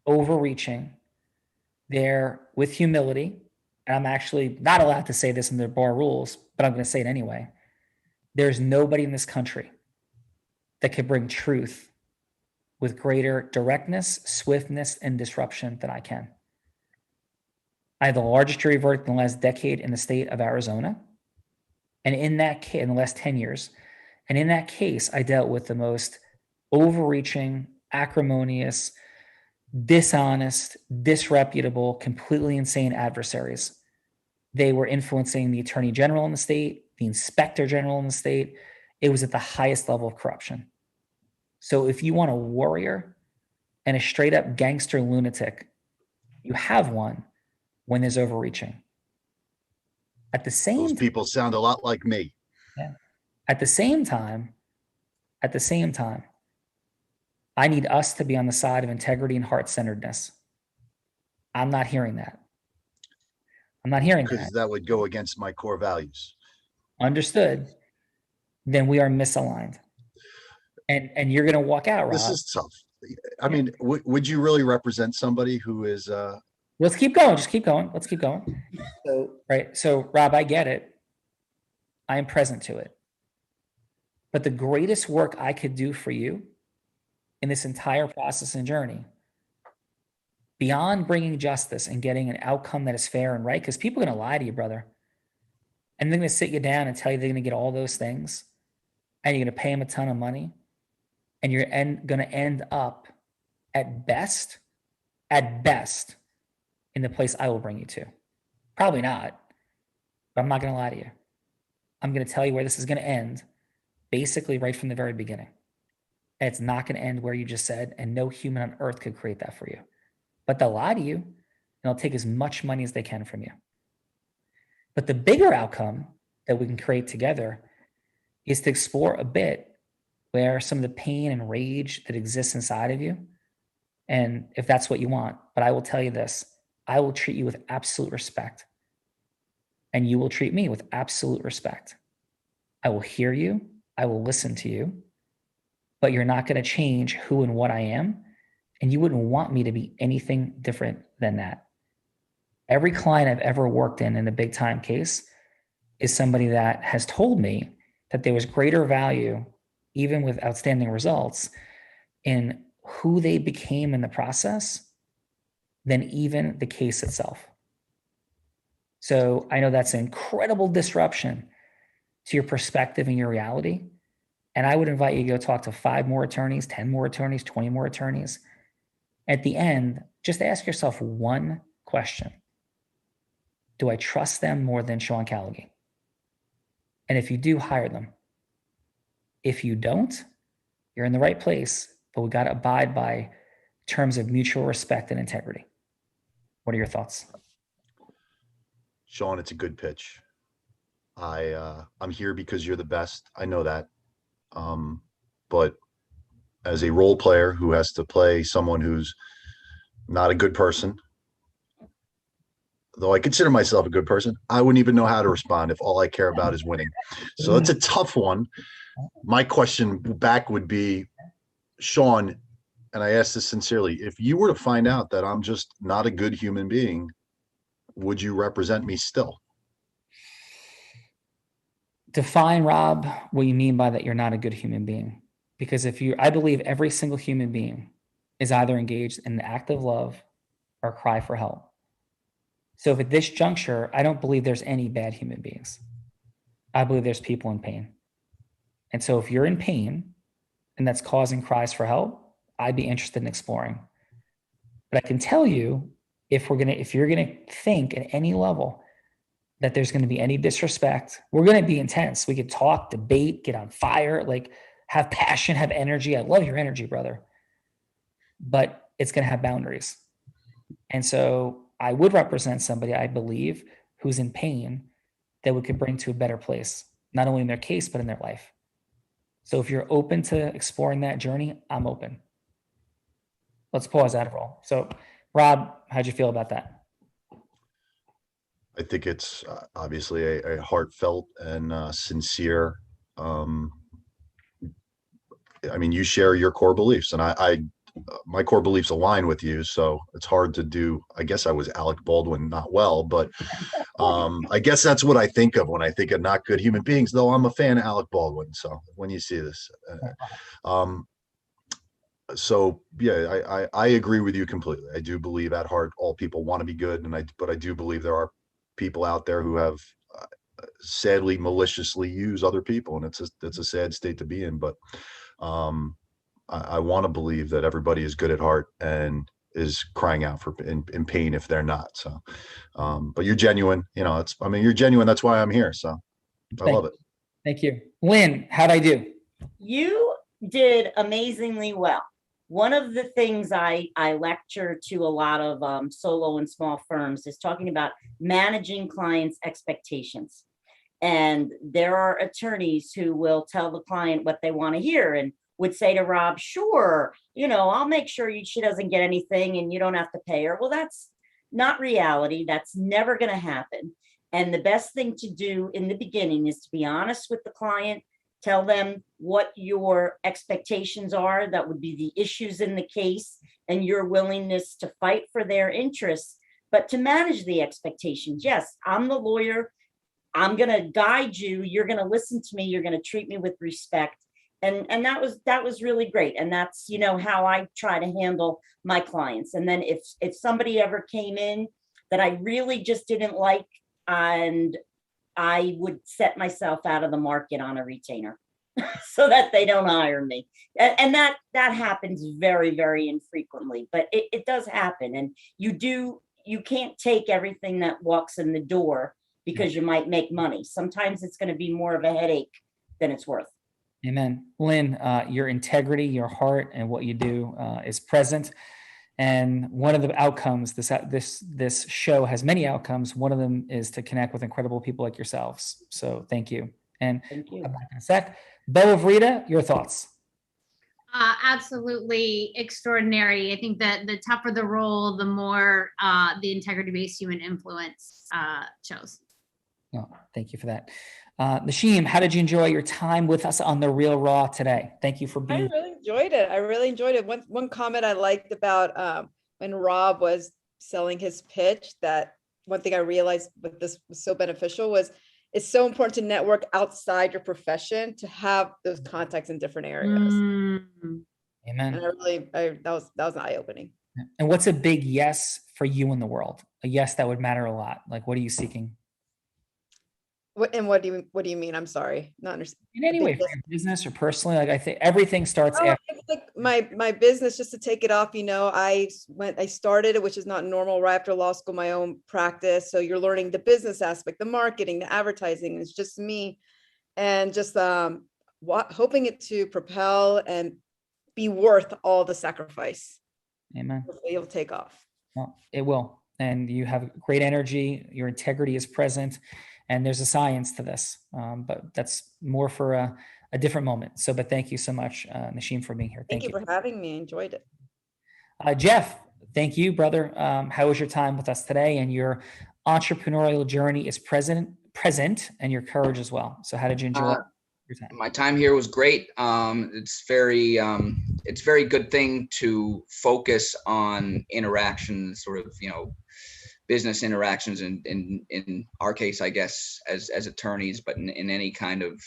overreaching, there with humility, and I'm actually not allowed to say this in the bar rules, but I'm going to say it anyway. There's nobody in this country that could bring truth with greater directness, swiftness, and disruption than I can. I have the largest jury verdict in the last decade in the state of Arizona. And in that case, in the last 10 years, and in that case, I dealt with the most overreaching, acrimonious, dishonest, disreputable, completely insane adversaries. They were influencing the attorney general in the state, the inspector general in the state. It was at the highest level of corruption. So if you want a warrior and a straight up gangster lunatic, you have one when there's overreaching. At the same Those people sound a lot like me. Yeah. At the same time, I need us to be on the side of integrity and heart-centeredness. I'm not hearing that. I'm not hearing Because that. that would go against my core values. Understood. Then we are misaligned. And you're going to walk out, Rob. This is tough. I mean, would you really represent somebody who is Let's keep going. Just keep going. Let's keep going. So, right. So, Rob, I get it. I am present to it. But the greatest work I could do for you in this entire process and journey, beyond bringing justice and getting an outcome that is fair and right, because people are going to lie to you, brother. And they're going to sit you down and tell you they're going to get all those things, and you're going to pay them a ton of money, and you're going to end up at best, in the place I will bring you to. Probably not, but I'm not going to lie to you. I'm going to tell you where this is going to end, basically right from the very beginning. And it's not going to end where you just said, and no human on earth could create that for you. But they'll lie to you, and they'll take as much money as they can from you. But the bigger outcome that we can create together is to explore a bit where some of the pain and rage that exists inside of you, and if that's what you want. But I will tell you this, I will treat you with absolute respect, and you will treat me with absolute respect. I will hear you, I will listen to you, but you're not going to change who and what I am, and you wouldn't want me to be anything different than that. Every client I've ever worked in a big time case is somebody that has told me that there was greater value, even with outstanding results, in who they became in the process than even the case itself. So I know that's an incredible disruption to your perspective and your reality. And I would invite you to go talk to 5 more attorneys, 10 more attorneys, 20 more attorneys. At the end, just ask yourself one question. Do I trust them more than Sean Callaghan? And if you do, hire them. If you don't, you're in the right place, but we got to abide by terms of mutual respect and integrity. What are your thoughts? Sean, it's a good pitch. I'm here because you're the best. I know that. But as a role player who has to play someone who's not a good person, though I consider myself a good person, I wouldn't even know how to respond if all I care about is winning. So it's a tough one. My question back would be, Sean, and I ask this sincerely, if you were to find out that I'm just not a good human being, would you represent me still? Define, Rob, what you mean by that you're not a good human being. Because I believe every single human being is either engaged in an act of love or a cry for help. So if at this juncture, I don't believe there's any bad human beings. I believe there's people in pain. And so if you're in pain and that's causing cries for help, I'd be interested in exploring. But I can tell you, if you're gonna think at any level that there's gonna be any disrespect, we're gonna be intense. We could talk, debate, get on fire, like have passion, have energy. I love your energy, brother. But it's gonna have boundaries. And so I would represent somebody, I believe, who's in pain that we could bring to a better place, not only in their case, but in their life. So if you're open to exploring that journey, I'm open. Let's pause that roll. So Rob, how'd you feel about that? I think it's obviously a heartfelt and sincere. I mean, you share your core beliefs, and my core beliefs align with you. So it's hard to do. I guess I was Alec Baldwin, not well, but I guess that's what I think of when I think of not good human beings. Though I'm a fan of Alec Baldwin. So when you see this, so yeah, I agree with you completely. I do believe at heart all people want to be good, but I do believe there are people out there who have sadly maliciously use other people, and it's a sad state to be in. But I want to believe that everybody is good at heart, and is crying out for in pain if they're not. So, but you're genuine, you're genuine. That's why I'm here. So I love it. Thank you. Lynn, how'd I do? You did amazingly well. One of the things I lecture to a lot of solo and small firms is talking about managing clients' expectations. And there are attorneys who will tell the client what they want to hear and would say to Rob, sure, I'll make sure she doesn't get anything and you don't have to pay her. Well, that's not reality. That's never going to happen. And the best thing to do in the beginning is to be honest with the client, tell them what your expectations are. That would be the issues in the case and your willingness to fight for their interests, but to manage the expectations. Yes, I'm the lawyer. I'm going to guide you. You're going to listen to me. You're going to treat me with respect. And that was really great. And that's, how I try to handle my clients. And then if somebody ever came in that I really just didn't like, and I would set myself out of the market on a retainer so that they don't hire me. And that happens very, very infrequently, but it does happen. And you can't take everything that walks in the door because you might make money. Sometimes it's going to be more of a headache than it's worth. Amen. Lynn, your integrity, your heart, and what you do is present. And one of the outcomes, this show has many outcomes. One of them is to connect with incredible people like yourselves. So thank you. And thank you. Back in a sec. Bo of Rita, your thoughts? Absolutely extraordinary. I think that the tougher the role, the more the integrity-based human influence shows. Oh, thank you for that. Nashim, how did you enjoy your time with us on The Real Raw today? Thank you for being. I really enjoyed it. One comment I liked about when Rob was selling his pitch, that one thing I realized with this was so beneficial was it's so important to network outside your profession to have those contacts in different areas. Amen. And that was eye-opening. And what's a big yes for you in the world? A yes that would matter a lot. Like, what are you seeking? What do you mean? I'm sorry, not understand. In any way, for your business or personally, like I think everything starts after. Like my business, just to take it off, I started it, which is not normal, right after law school, my own practice. So you're learning the business aspect, the marketing, the advertising. It's just me, and just hoping it to propel and be worth all the sacrifice. Amen. It'll take off. Well, it will, and you have great energy. Your integrity is present. And there's a science to this, but that's more for a different moment. So, but thank you so much, Nashim, for being here. Thank you for having me. I enjoyed it. Jeff, thank you, brother. How was your time with us today? And your entrepreneurial journey is present, and your courage as well. So, how did you enjoy your time? My time here was great. It's very good thing to focus on interactions, sort of, business interactions in our case, I guess, as attorneys, but in any kind of,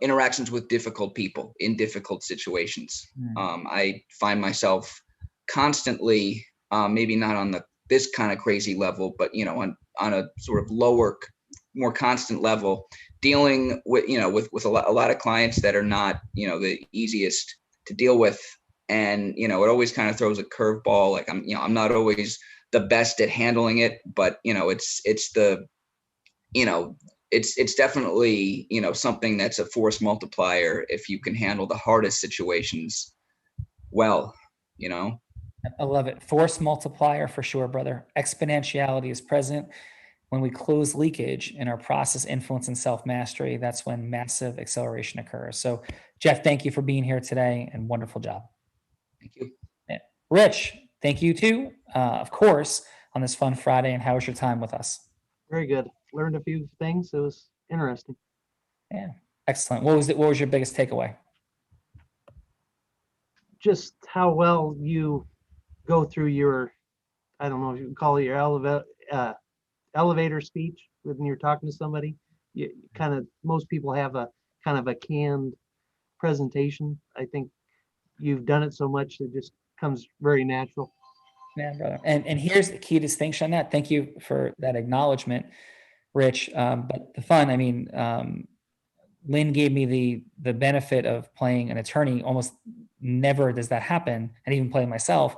interactions with difficult people in difficult situations. I find myself constantly, maybe not on this kind of crazy level, but, on a sort of lower, more constant level, dealing with, with a lot of clients that are not, the easiest to deal with. And, it always kind of throws a curveball. Like I'm not always the best at handling it, but it's definitely, something that's a force multiplier if you can handle the hardest situations well, I love it. Force multiplier for sure, brother. Exponentiality is present. When we close leakage in our process, influence, and self-mastery, that's when massive acceleration occurs. So Jeff, thank you for being here today, and wonderful job. Thank you. Yeah. Rich, thank you too, of course, on this fun Friday. And how was your time with us? Very good. Learned a few things. It was interesting. Yeah, excellent. What was your biggest takeaway? Just how well you go through your, I don't know if you can call it your elevator speech when you're talking to somebody. You kind of, most people have a kind of a canned presentation. I think you've done it so much that it just comes very natural. Yeah, brother. And here's the key distinction on that. Thank you for that acknowledgement, Rich. But the fun, Lynn gave me the benefit of playing an attorney. Almost never does that happen, and even playing myself.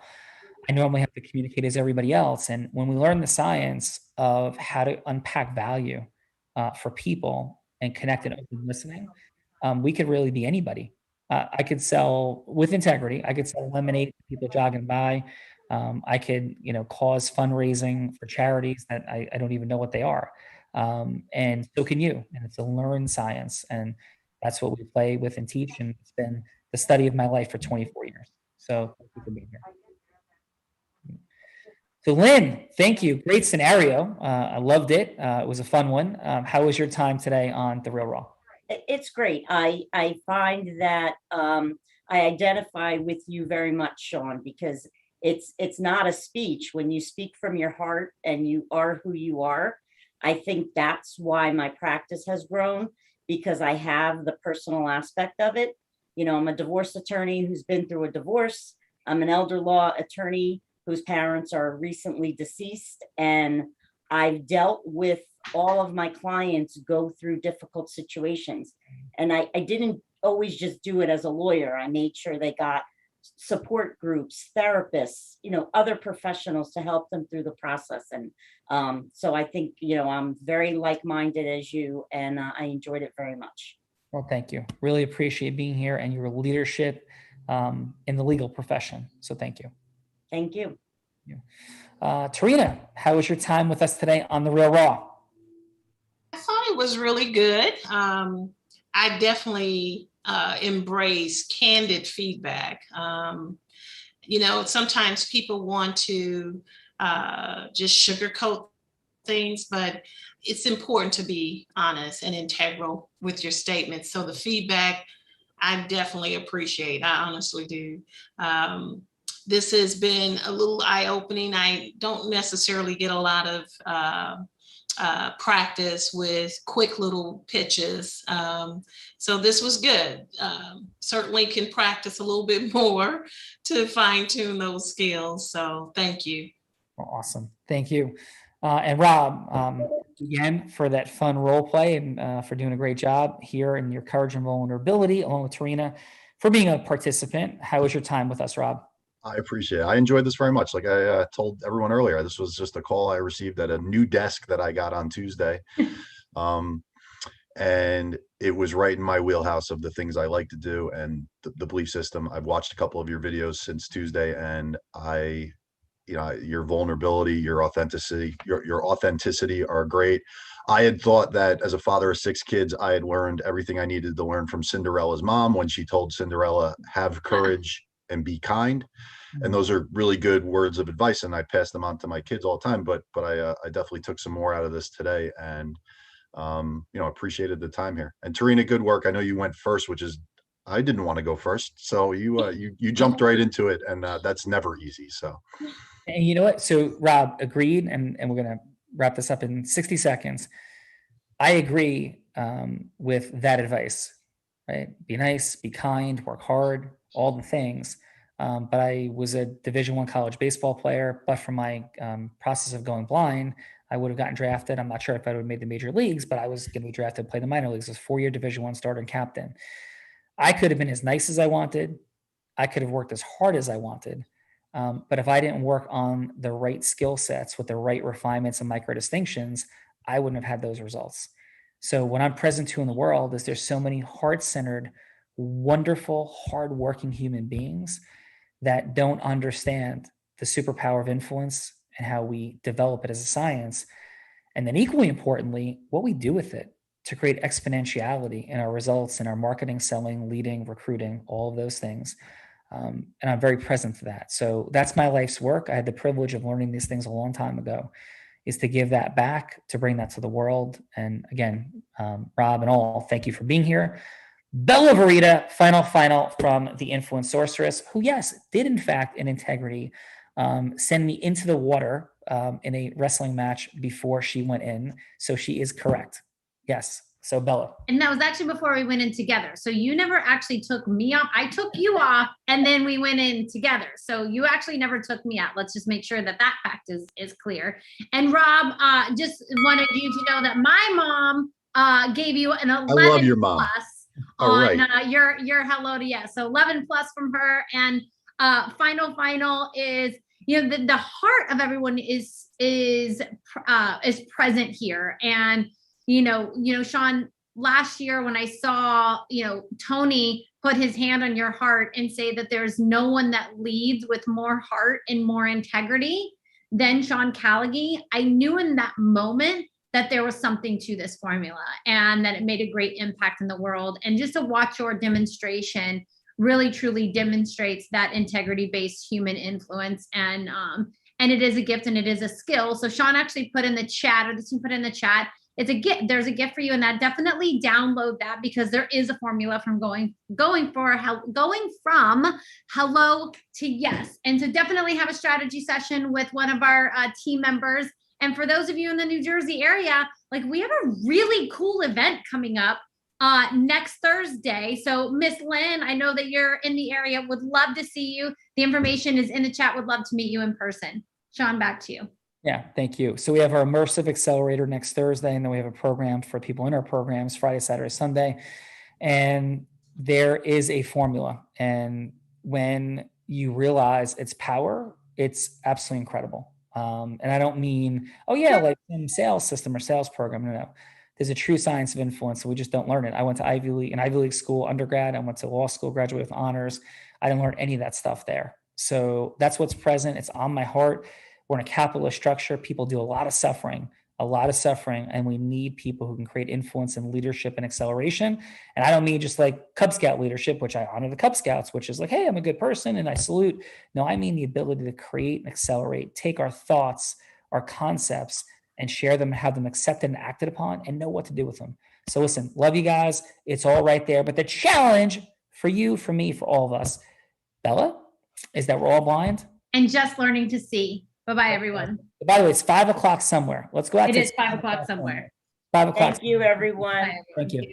I normally have to communicate as everybody else. And when we learn the science of how to unpack value for people and connect and open listening, we could really be anybody. I could sell with integrity. I could sell lemonade to people jogging by. I could, cause fundraising for charities that I don't even know what they are. And so can you. And it's a learned science. And that's what we play with and teach. And it's been the study of my life for 24 years. So thank you for being here. So Lynn, thank you. Great scenario. I loved it. It was a fun one. How was your time today on The Real Raw? It's great. I find that I identify with you very much, Sean, because it's not a speech. When you speak from your heart and you are who you are, I think that's why my practice has grown, because I have the personal aspect of it. I'm a divorce attorney who's been through a divorce. I'm an elder law attorney whose parents are recently deceased. And I've dealt with all of my clients go through difficult situations. And I didn't always just do it as a lawyer. I made sure they got support groups, therapists, other professionals to help them through the process. And so I think, I'm very like-minded as you, and I enjoyed it very much. Well, thank you. Really appreciate being here and your leadership in the legal profession. So thank you. Thank you. Tarina, how was your time with us today on The Real Raw? I thought it was really good. I definitely embrace candid feedback. Sometimes people want to just sugarcoat things, but it's important to be honest and integral with your statements. So the feedback, I definitely appreciate. I honestly do. This has been a little eye-opening. I don't necessarily get a lot of practice with quick little pitches. So this was good. Certainly can practice a little bit more to fine-tune those skills. So thank you. Awesome. Thank you. And Rob, again, for that fun role play and for doing a great job here in your courage and vulnerability, along with Tarina, for being a participant. How was your time with us, Rob? I appreciate it. I enjoyed this very much. Like I told everyone earlier, this was just a call I received at a new desk that I got on Tuesday. And it was right in my wheelhouse of the things I like to do and the belief system. I've watched a couple of your videos since Tuesday, and your vulnerability, your authenticity are great. I had thought that as a father of 6 kids, I had learned everything I needed to learn from Cinderella's mom when she told Cinderella, have courage and be kind. And those are really good words of advice, and I pass them on to my kids all the time. But I definitely took some more out of this today, and appreciated the time here. And Tarina, good work. I know you went first, which is I didn't want to go first, so you jumped right into it, and that's never easy. So, and you know what? So Rob agreed, and we're gonna wrap this up in 60 seconds. I agree with that advice. Right? Be nice, be kind, work hard, all the things. But I was a Division I college baseball player, but from my process of going blind, I would have gotten drafted. I'm not sure if I would have made the major leagues, but I was going to be drafted to play the minor leagues. I was 4-year Division I starter and captain. I could have been as nice as I wanted. I could have worked as hard as I wanted. But if I didn't work on the right skill sets with the right refinements and micro distinctions, I wouldn't have had those results. So what I'm present to in the world is there's so many heart-centered, wonderful, hardworking human beings that don't understand the superpower of influence and how we develop it as a science. And then equally importantly, what we do with it to create exponentiality in our results, in our marketing, selling, leading, recruiting, all of those things. And I'm very present for that. So that's my life's work. I had the privilege of learning these things a long time ago, is to give that back, to bring that to the world. And again, Rob and all, thank you for being here. Bella Verita, final from the Influence Sorceress, who, yes, did in fact, in integrity, send me into the water in a wrestling match before she went in. So she is correct. Yes. So Bella. And that was actually before we went in together. So you never actually took me off. I took you off and then we went in together. So you actually never took me out. Let's just make sure that that fact is clear. And Rob, just wanted you to know that my mom gave you an 11 I love your mom. plus All on right. your hello to yes. So 11 plus from her. And final is the heart of everyone is present here. And, Sean, last year when I saw, Tony put his hand on your heart and say that there's no one that leads with more heart and more integrity than Sean Callaghy, I knew in that moment that there was something to this formula and that it made a great impact in the world. And just to watch your demonstration really truly demonstrates that integrity-based human influence. And it is a gift and it is a skill. So Sean actually put in the chat, or the team put in the chat, it's a gift. There's a gift for you, and that definitely download that, because there is a formula from going from hello to yes. And to definitely have a strategy session with one of our team members. And for those of you in the New Jersey area, like, we have a really cool event coming up next Thursday. So Miss Lynn, I know that you're in the area, would love to see you. The information is in the chat, would love to meet you in person. Sean, back to you. Yeah, thank you. So we have our immersive accelerator next Thursday, and then we have a program for people in our programs Friday, Saturday, Sunday. And there is a formula. And when you realize its power, it's absolutely incredible. And I don't mean, oh yeah, like some sales system or sales program. No. There's a true science of influence, so we just don't learn it. I went to Ivy League school undergrad. I went to law school, graduated with honors. I didn't learn any of that stuff there. So that's what's present. It's on my heart. We're in a capitalist structure. People do a lot of suffering, and we need people who can create influence and leadership and acceleration. And I don't mean just like Cub Scout leadership, which I honor the Cub Scouts, which is like, hey, I'm a good person and I salute. No, I mean the ability to create and accelerate, take our thoughts, our concepts, and share them, have them accepted and acted upon, and know what to do with them. So listen, love you guys. It's all right there. But the challenge for you, for me, for all of us, Bella, is that we're all blind. And just learning to see. Bye-bye, everyone. By the way, it's 5 o'clock somewhere. Let's go out. It is 5 o'clock somewhere. 5 o'clock. Thank you, everyone. Thank you.